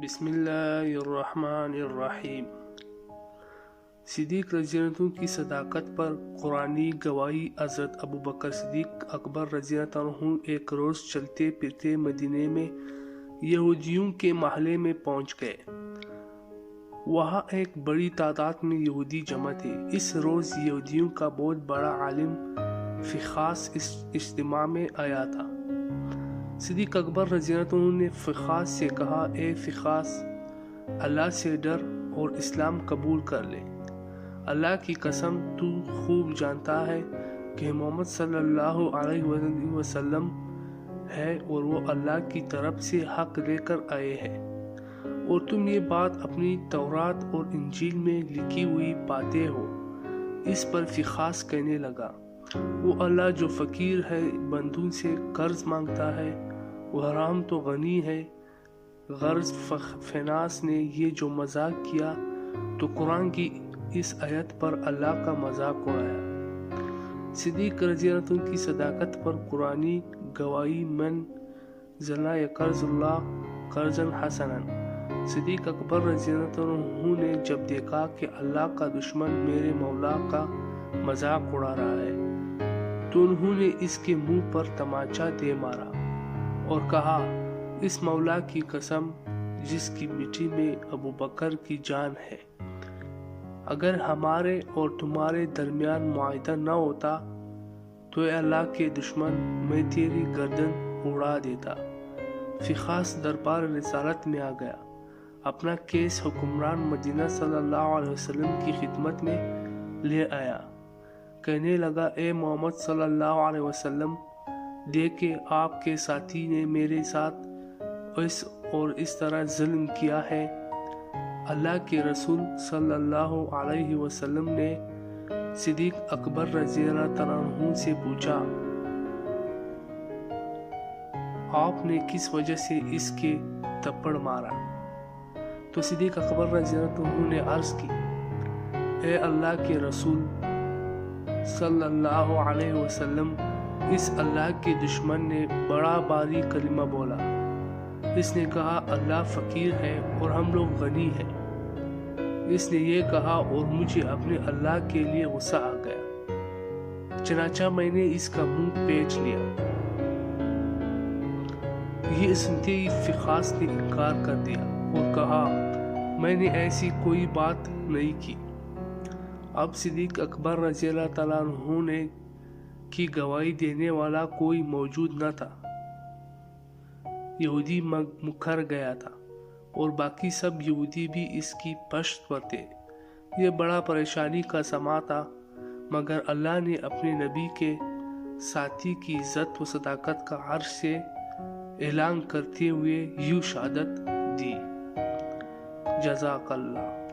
بسم اللہ الرحمن الرحیم۔ صدیق رضی اللہ عنہ کی صداقت پر قرآنی گواہی۔ حضرت ابوبکر صدیق اکبر رضی اللہ عنہ ایک روز چلتے پھرتے مدینے میں یہودیوں کے محلے میں پہنچ گئے۔ وہاں ایک بڑی تعداد میں یہودی جمع تھے۔ اس روز یہودیوں کا بہت بڑا عالم فخاس اس اجتماع میں آیا تھا۔ صدیق اکبر رضی اللہ عنہ نے فخاس سے کہا، اے فخاس، اللہ سے ڈر اور اسلام قبول کر لے۔ اللہ کی قسم، تو خوب جانتا ہے کہ محمد صلی اللہ علیہ وسلم ہے اور وہ اللہ کی طرف سے حق لے کر آئے ہیں، اور تم یہ بات اپنی تورات اور انجیل میں لکھی ہوئی پاتے ہو۔ اس پر فخاس کہنے لگا، وہ اللہ جو فقیر ہے، بندوں سے قرض مانگتا ہے، وہ حرام تو غنی ہے۔ غرض فخاس نے یہ جو مذاق کیا تو قرآن کی اس آیت پر اللہ کا مذاق اڑایا۔ صدیق رضی اللہ عنہ کی صداقت پر قرآنی گواہی۔ من ذا یقرض اللہ قرضا حسنا۔ صدیق اکبر رضی اللہ عنہ نے جب دیکھا کہ اللہ کا دشمن میرے مولا کا مذاق اڑا رہا ہے تو انہوں نے اس کے منہ پر تماچا دے مارا اور کہا، اس مولا کی قسم جس کی مٹی میں ابوبکر کی جان ہے، اگر ہمارے اور تمہارے درمیان معاہدہ نہ ہوتا تو اے اللہ کے دشمن، میں تیری گردن اڑا دیتا۔ فخاس دربار رسالت میں آ گیا، اپنا کیس حکمران مدینہ صلی اللہ علیہ وسلم کی خدمت میں لے آیا۔ کہنے لگا، اے محمد صلی اللہ علیہ وسلم، دیکھے آپ کے ساتھی نے میرے ساتھ اس طرح ظلم کیا ہے۔ اللہ کے رسول صلی اللہ علیہ وسلم نے صدیق اکبر رضی اللہ عنہ سے پوچھا، آپ نے کس وجہ سے اس کے تھپڑ مارا؟ تو صدیق اکبر رضی اللہ عنہ نے عرض کی، اے اللہ کے رسول صلی اللہ علیہ وسلم، اس اللہ کے دشمن نے بڑا بھاری کلمہ بولا۔ اس نے کہا، اللہ فقیر ہے اور ہم لوگ غنی ہیں۔ اس نے یہ کہا اور مجھے اپنے اللہ کے لیے غصہ آ گیا، چنانچہ میں نے اس کا منہ پیچ لیا۔ یہ سنتے ہی فخاس نے انکار کر دیا اور کہا، میں نے ایسی کوئی بات نہیں کی۔ اب صدیق اکبر رضی اللہ تعالیٰ عنہ نے کی گواہی دینے والا کوئی موجود نہ تھا۔ یہودی مکر گیا تھا اور باقی سب یہودی بھی اس کی پشت پر تھے۔ یہ بڑا پریشانی کا سماں تھا، مگر اللہ نے اپنے نبی کے ساتھی کی عزت و صداقت کا عرش سے اعلان کرتے ہوئے یوں شہادت دی۔ جزاک اللہ۔